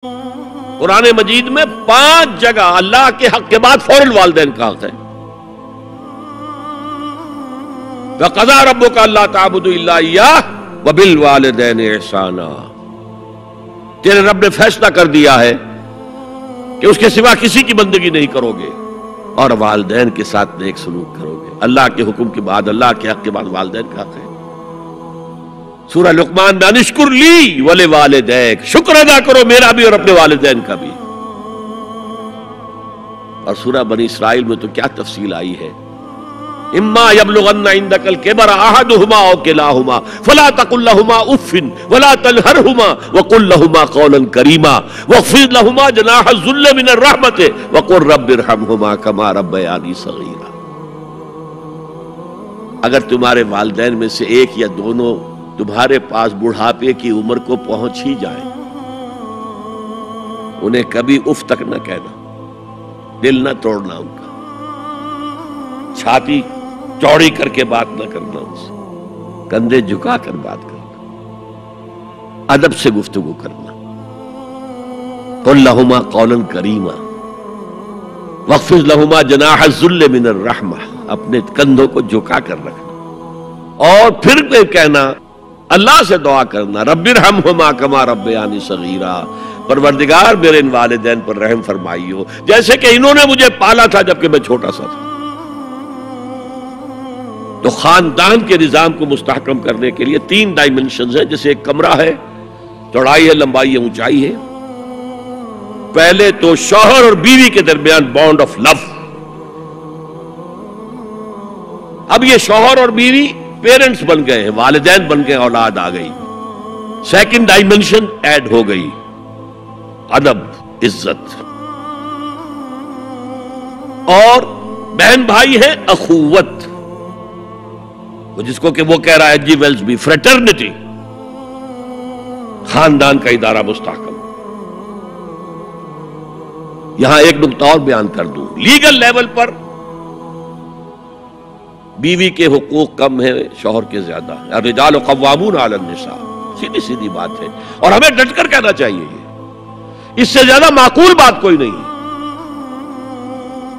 قرآن مجید میں 5 جگہ اللہ کے حق کے بعد فوراً والدین کا حق ہے. وَقَضَىٰ رَبُّكَ أَلَّا تَعْبُدُوا إِلَّا إِيَّاهُ وَبِالْوَالِدَيْنِ إِحْسَانًا. تیرے رب نے فیصلہ کر دیا ہے کہ اس کے سوا کسی کی بندگی نہیں کرو گے اور والدین کے ساتھ نیک سلوک کرو گے. اللہ کے حکم کے بعد، اللہ کے حق کے بعد والدین کا حق ہے. سورہ لقمان میں انشکر لی ولوالدیک، شکر ادا کرو میرا بھی اور اپنے والدین کا بھی. اور سورہ بنی اسرائیل میں تو کیا تفصیل آئی ہے. اما یبلغن عندک الکبر احدہما او کلاہما فلا تقل لهما اف ولا تنہرهما وقل لهما قولا کریما واخفض لهما جناح الذل من الرحمۃ وقل رب ارحمهما كما ربیانی صغیرا. اگر تمہارے والدین میں سے ایک یا دونوں تمہارے پاس بڑھاپے کی عمر کو پہنچ ہی جائیں، انہیں کبھی اف تک نہ کہنا، دل نہ توڑنا ان کا، چھاتی چوڑی کر کے بات نہ کرنا، ان سے کندھے جھکا کر بات کرنا، ادب سے گفتگو کرنا. قل لهما قولا کریما واخفض لهما جناح الذل من الرحمہ، اپنے کندھوں کو جھکا کر رکھنا. اور پھر کہنا، اللہ سے دعا کرنا، رب ارحمہما کما ربیانی صغیرا، پروردگار میرے ان والدین پر رحم فرمائیو جیسے کہ انہوں نے مجھے پالا تھا جبکہ میں چھوٹا سا تھا. تو خاندان کے نظام کو مستحکم کرنے کے لیے 3 ڈائمنشنز ہیں. جیسے ایک کمرہ ہے، چوڑائی ہے، لمبائی ہے، اونچائی ہے. پہلے تو شوہر اور بیوی کے درمیان بانڈ آف لو. اب یہ شوہر اور بیوی پیرنٹس بن گئے ہیں، والدین بن گئے، اولاد آ گئی. سیکنڈ ڈائمنشن ایڈ ہو گئی، ادب، عزت. اور بہن بھائی ہے، اخوت، جس کو کہ وہ کہہ رہا ہے جی ویلز بھی، فریٹرنٹی. خاندان کا ادارہ مستحکم. یہاں ایک نقطہ اور بیان کر دوں. لیگل لیول پر بیوی کے حقوق کم ہیں، شوہر کے زیادہ ہیں. الرجال قوامون علی النساء، سیدھی سیدھی بات ہے اور ہمیں ڈٹ کر کہنا چاہیے. یہ اس سے زیادہ معقول بات کوئی نہیں ہے.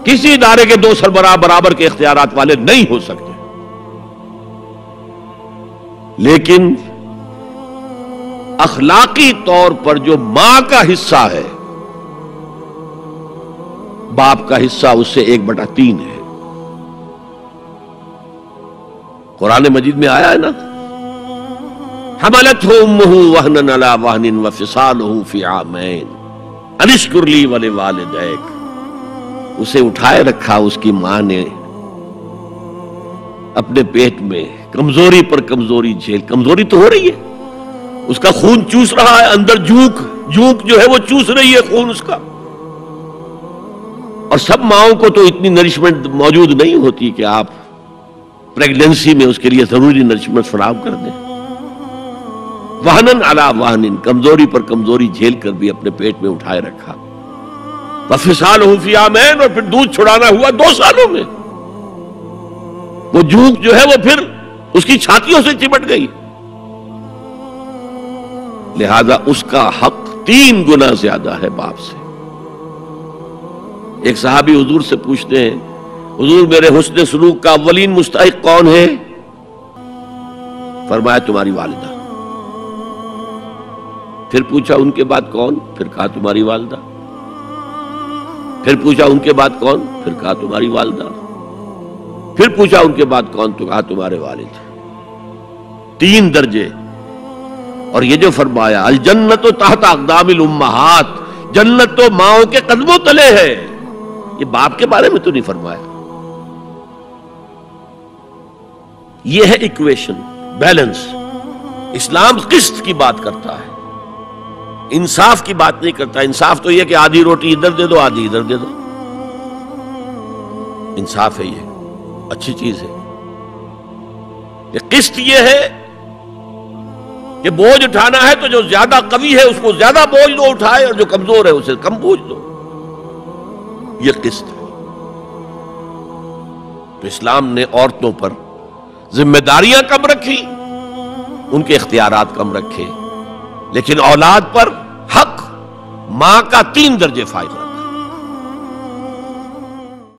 کسی ادارے کے 2 سربراہ برابر کے اختیارات والے نہیں ہو سکتے. لیکن اخلاقی طور پر جو ماں کا حصہ ہے، باپ کا حصہ اس سے 1/3 ہے. قرآن مجید میں آیا ہے نا، حملتہ امہ وہنا علی وہن وفصالہ فی عامین ان اشکر لی ولوالدیک. اسے اٹھائے رکھا اس کی ماں نے اپنے پیٹ میں، کمزوری پر کمزوری جھیل. کمزوری تو ہو رہی ہے، اس کا خون چوس رہا ہے اندر، جھونک جو ہے وہ چوس رہی ہے خون اس کا. اور سب ماؤں کو تو اتنی نرشمنٹ موجود نہیں ہوتی کہ آپ پریگننسی میں اس کے لیے ضروری نرشمنٹ فراہم کر دیں. وہنن علی وہن، کمزوری پر کمزوری جھیل کر بھی اپنے پیٹ میں اٹھائے رکھا. وفصالہ فی عامین، اور پھر دودھ چھڑانا ہوا 2 سالوں میں. وہ جھونک جو ہے وہ پھر اس کی چھاتیوں سے چمٹ گئی. لہذا اس کا حق 3 گنا زیادہ ہے باپ سے. ایک صحابی حضور سے پوچھتے ہیں، حضور میرے حسن سلوک کا اولین مستحق کون ہے؟ فرمایا تمہاری والدہ. پھر پوچھا ان کے بعد کون؟ پھر کہا تمہاری والدہ. پھر پوچھا ان کے بعد کون؟ پھر کہا تمہاری والدہ. پھر پوچھا ان کے بعد کون؟ تو کہا تمہارے والد. 3 درجے. اور یہ جو فرمایا الجنت تحت اقدام الامہات، جنت تو ماؤں کے قدموں تلے ہے، یہ باپ کے بارے میں تو نہیں فرمایا. یہ ہے ایکویشن، بیلنس. اسلام قسط کی بات کرتا ہے، انصاف کی بات نہیں کرتا. انصاف تو یہ کہ آدھی روٹی ادھر دے دو، آدھی ادھر دے دو. انصاف ہے، یہ اچھی چیز ہے. یہ قسط یہ ہے کہ بوجھ اٹھانا ہے تو جو زیادہ قوی ہے اس کو زیادہ بوجھ دو اٹھائے، اور جو کمزور ہے اسے کم بوجھ دو. یہ قسط ہے. تو اسلام نے عورتوں پر ذمہ داریاں کم رکھی، ان کے اختیارات کم رکھے، لیکن اولاد پر حق ماں کا 3 درجے فائق رکھنا۔